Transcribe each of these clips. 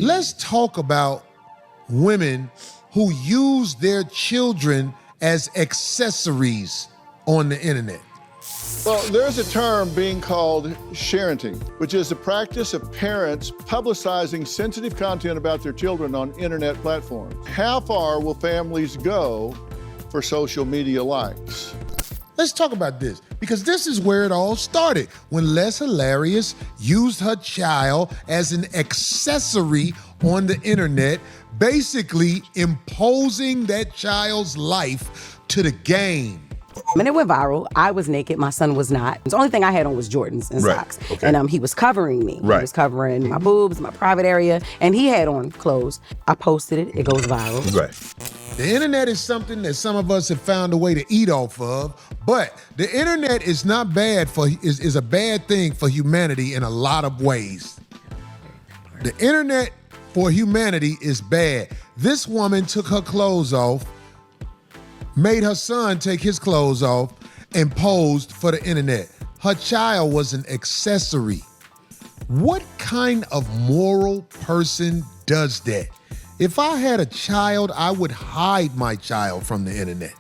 Let's talk about women who use their children as accessories on the internet. Well, there's a term being called sharenting, which is the practice of parents publicizing sensitive content about their children on internet platforms. How far will families go for social media likes? Let's talk about this, because this is where it all started, when Les Hilarious used her child as an accessory on the internet, basically imposing that child's life to the game. And it went viral. I was naked. My son was not. The only thing I had on was Jordans and socks. Okay. And he was covering me. He was covering my boobs, my private area, and he had on clothes. I posted it. It goes viral. Right. The internet is something that some of us have found a way to eat off of, but the internet is not bad is a bad thing for humanity in a lot of ways. The internet for humanity is bad. This woman took her clothes off, made her son take his clothes off, and posed for the internet. Her child was an accessory. What kind of moral person does that? If I had a child, I would hide my child from the internet.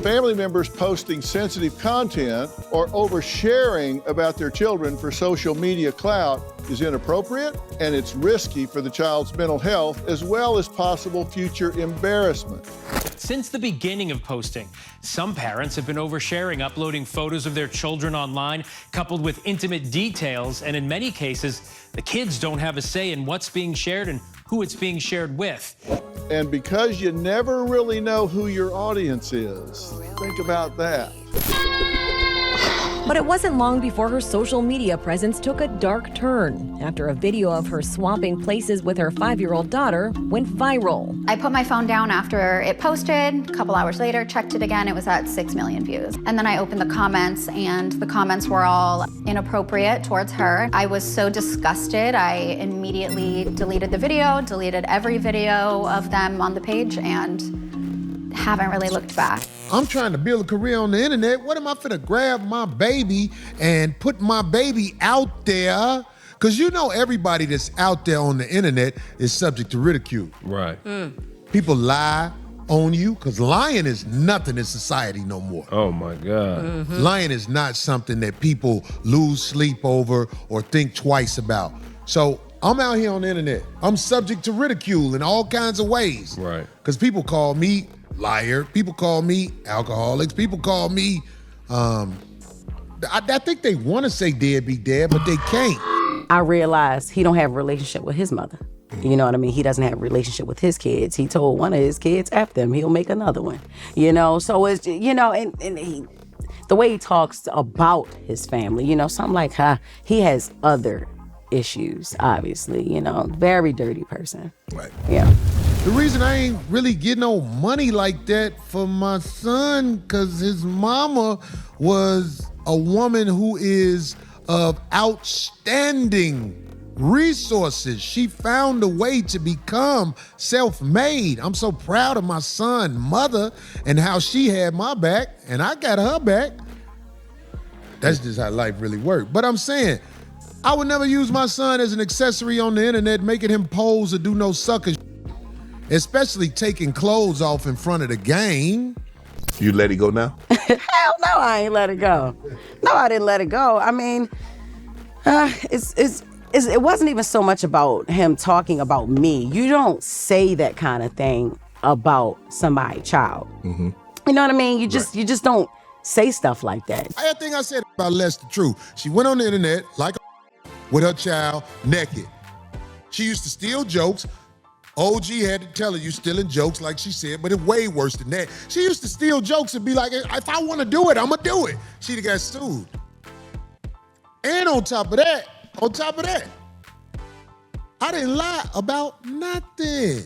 Family members posting sensitive content or oversharing about their children for social media clout is inappropriate, and it's risky for the child's mental health as well as possible future embarrassment. Since the beginning of posting, some parents have been oversharing, uploading photos of their children online, coupled with intimate details, and in many cases, the kids don't have a say in what's being shared and who it's being shared with. And because you never really know who your audience is, think about that. But it wasn't long before her social media presence took a dark turn after a video of her swapping places with her 5-year-old daughter went viral. I put my phone down after it posted. A couple hours later, checked it again. It was at 6 million views. And then I opened the comments, and the comments were all inappropriate towards her. I was so disgusted. I immediately deleted the video, deleted every video of them on the page, and haven't really looked back. I'm trying to build a career on the internet. What am I finna grab my baby and put my baby out there? Because you know everybody that's out there on the internet is subject to ridicule. Right. People lie on you, because lying is nothing in society no more. Oh my God. Lying is not something that people lose sleep over or think twice about. So I'm out here on the internet. I'm subject to ridicule in all kinds of ways. Right. Because people call me liar. People call me alcoholics. People call me, I think they want to say deadbeat dad, but they can't. I realized he don't have a relationship with his mother. You know what I mean? He doesn't have a relationship with his kids. He told one of his kids, F them, he'll make another one. You know, so it's, you know, and he, the way he talks about his family, you know, something like, he has other issues, obviously, you know, very dirty person. Right. Yeah. The reason I ain't really getting no money like that for my son, because his mama was a woman who is of outstanding resources. She found a way to become self-made. I'm so proud of my son's mother and how she had my back, and I got her back. That's just how life really worked. But I'm saying, I would never use my son as an accessory on the internet, making him pose or do no sucker shit. Especially taking clothes off in front of the game. You let it go now? Hell no, I ain't let it go. No, I didn't let it go. I mean, it wasn't even so much about him talking about me. You don't say that kind of thing about somebody's child. You know what I mean? You just don't say stuff like that. I think I said about Les the truth. She went on the internet like with her child naked. She used to steal jokes. OG had to tell her you stealing jokes, like she said, but it's way worse than that. She used to steal jokes and be like, if I want to do it, I'm going to do it. She'd got sued. And on top of that, I didn't lie about nothing.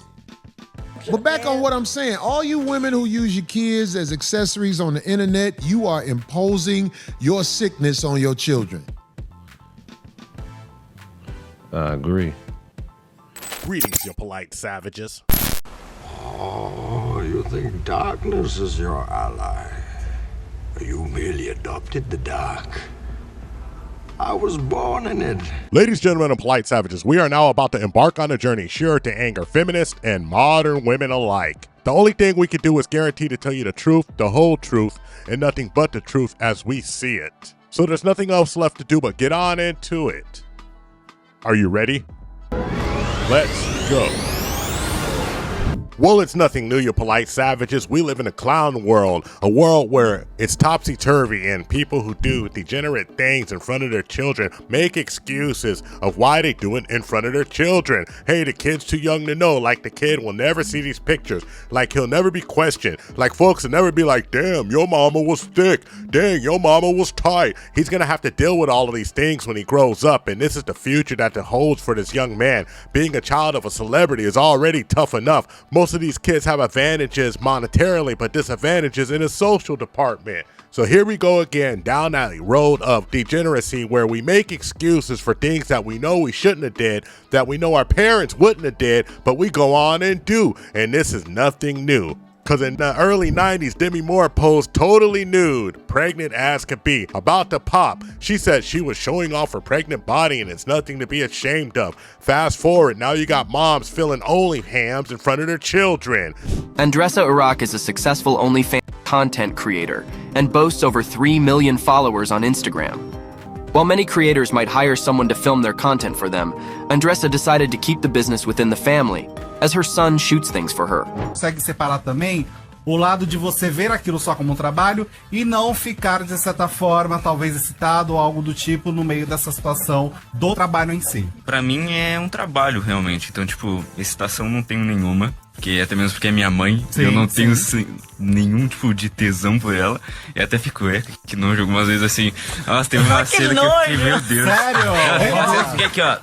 But back on what I'm saying, all you women who use your kids as accessories on the internet, you are imposing your sickness on your children. I agree. Greetings, you polite savages. Oh, you think darkness is your ally? You merely adopted the dark. I was born in it. Ladies, gentlemen, and polite savages, we are now about to embark on a journey sure to anger feminists and modern women alike. The only thing we can do is guarantee to tell you the truth, the whole truth, and nothing but the truth as we see it. So there's nothing else left to do but get on into it. Are you ready? Let's go. Well, it's nothing new, you polite savages. We live in a clown world, a world where it's topsy-turvy and people who do degenerate things in front of their children make excuses of why they do it in front of their children. Hey, the kid's too young to know, like the kid will never see these pictures, like he'll never be questioned, like folks will never be like, damn, your mama was thick, dang, your mama was tight. He's gonna have to deal with all of these things when he grows up, and this is the future that holds for this young man. Being a child of a celebrity is already tough enough. Most of these kids have advantages monetarily, but disadvantages in the social department. So here we go again down that road of degeneracy where we make excuses for things that we know we shouldn't have did, that we know our parents wouldn't have did, but we go on and do. And this is nothing new. Cause in the early 90s, Demi Moore posed totally nude, pregnant as could be, about to pop. She said she was showing off her pregnant body and it's nothing to be ashamed of. Fast forward, now you got moms filling OnlyHams in front of their children. Andressa Iraq is a successful OnlyFans content creator and boasts over 3 million followers on Instagram. While many creators might hire someone to film their content for them, Andressa decided to keep the business within the family, as her son shoots things for her. Consegue separar também o lado de você ver aquilo só como um trabalho e não ficar, de certa forma, talvez excitado ou algo do tipo no meio dessa situação do trabalho em si. Pra mim é um trabalho, realmente. Então, tipo, excitação não tenho nenhuma. Porque até mesmo porque é minha mãe, sim, eu não tenho nenhum tipo de tesão por ela. E até fico, que nojo, algumas vezes assim. Nossa, teve uma cena que eu fiquei, meu Deus. Sério? Algumas vezes eu fiquei aqui, ó.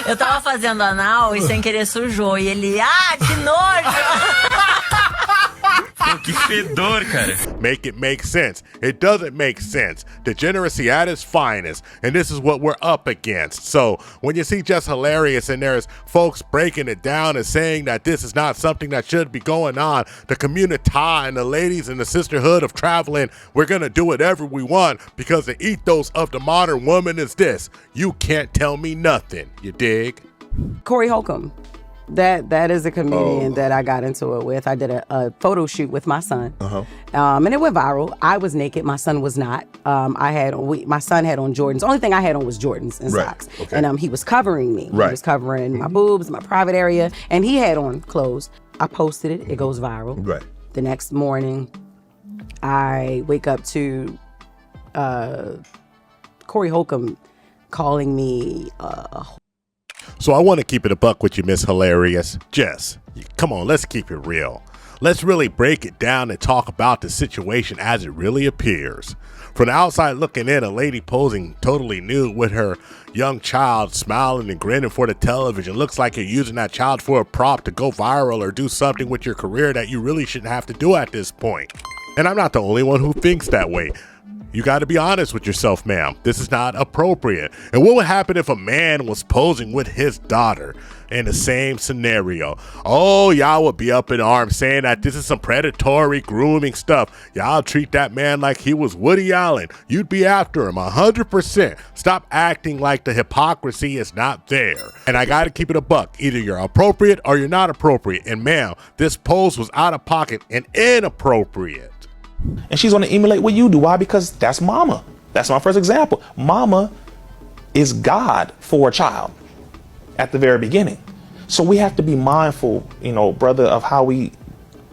Eu tava fazendo anal e sem querer sujou. E ele, que nojo! Pô, que fedor, cara. Make it make sense. It doesn't make sense. Degeneracy at its finest. And this is what we're up against. So when you see Just Hilarious and there's folks breaking it down and saying that this is not something that should be going on, the community and the ladies in the sisterhood of traveling, we're going to do whatever we want because the ethos of the modern woman is this. You can't tell me nothing. You dig? Corey Holcomb. That is a comedian that I got into it with. I did a photo shoot with my son, and it went viral. I was naked, my son was not. My son had on Jordans. The only thing I had on was Jordans and socks, and he was covering me. He was covering my boobs, my private area, and he had on clothes. I posted it. It goes viral. The next morning, I wake up to Corey Holcomb calling me So I want to keep it a buck with you, Miss Hilarious. Jess, come on, let's keep it real. Let's really break it down and talk about the situation as it really appears. From the outside looking in, a lady posing totally nude with her young child smiling and grinning for the television looks like you're using that child for a prop to go viral or do something with your career that you really shouldn't have to do at this point. And I'm not the only one who thinks that way. You got to be honest with yourself, ma'am. This is not appropriate. And what would happen if a man was posing with his daughter in the same scenario? Oh, y'all would be up in arms saying that this is some predatory grooming stuff. Y'all treat that man like he was Woody Allen. You'd be after him 100%. Stop acting like the hypocrisy is not there. And I got to keep it a buck. Either you're appropriate or you're not appropriate. And ma'am, this pose was out of pocket and inappropriate. And she's going to emulate what you do. Why? Because that's mama. That's my first example. Mama is God for a child at the very beginning. So we have to be mindful, brother, of how we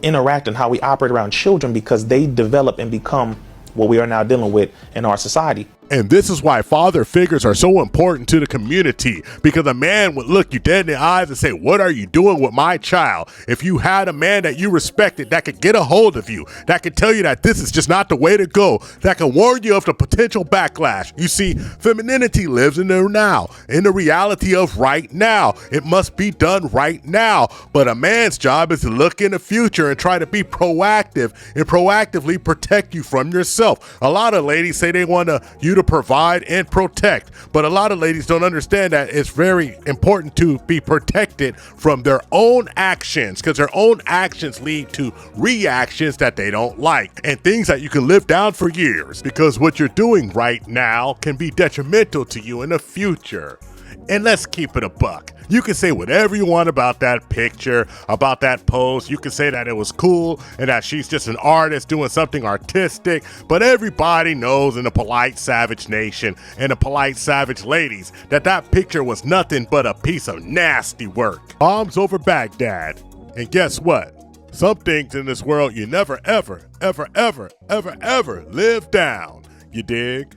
interact and how we operate around children because they develop and become what we are now dealing with in our society. And this is why father figures are so important to the community, because a man would look you dead in the eyes and say, what are you doing with my child? If you had a man that you respected that could get a hold of you, that could tell you that this is just not the way to go, that can warn you of the potential backlash. You see, femininity lives in the now, in the reality of right now. It must be done right now. But a man's job is to look in the future and try to be proactive and proactively protect you from yourself. A lot of ladies say they want to you to provide and protect. But a lot of ladies don't understand that it's very important to be protected from their own actions, because their own actions lead to reactions that they don't like and things that you can live down for years, because what you're doing right now can be detrimental to you in the future. And let's keep it a buck. You can say whatever you want about that picture, about that post. You can say that it was cool and that she's just an artist doing something artistic. But everybody knows in the polite savage nation and the polite savage ladies that that picture was nothing but a piece of nasty work. Bombs over Baghdad. And guess what? Some things in this world you never, ever, ever, ever, ever, ever live down. You dig?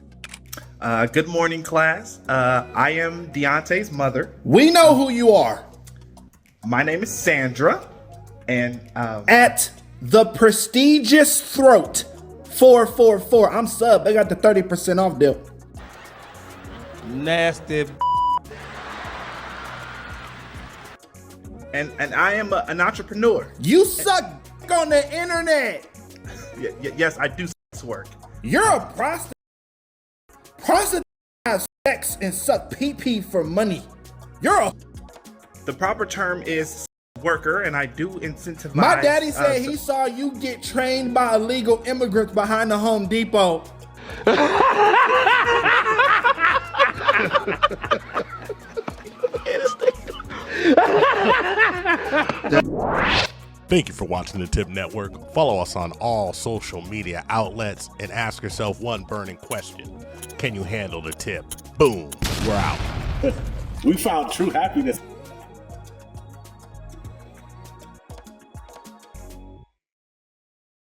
Good morning, class. I am Deontay's mother. We know who you are. My name is Sandra, and at the prestigious Throat 444. I'm sub. They got the 30% off deal. nasty. And I am an entrepreneur. You suck on the internet. Yes, I do work. You're a prostitute. Prostitutes have sex and suck pee-pee for money. The proper term is worker, and I do incentivize. My daddy said he saw you get trained by illegal immigrants behind the Home Depot. Thank you for watching the TIP Network. Follow us on all social media outlets and ask yourself one burning question. Can you handle the tip? Boom. We're out. We found true happiness.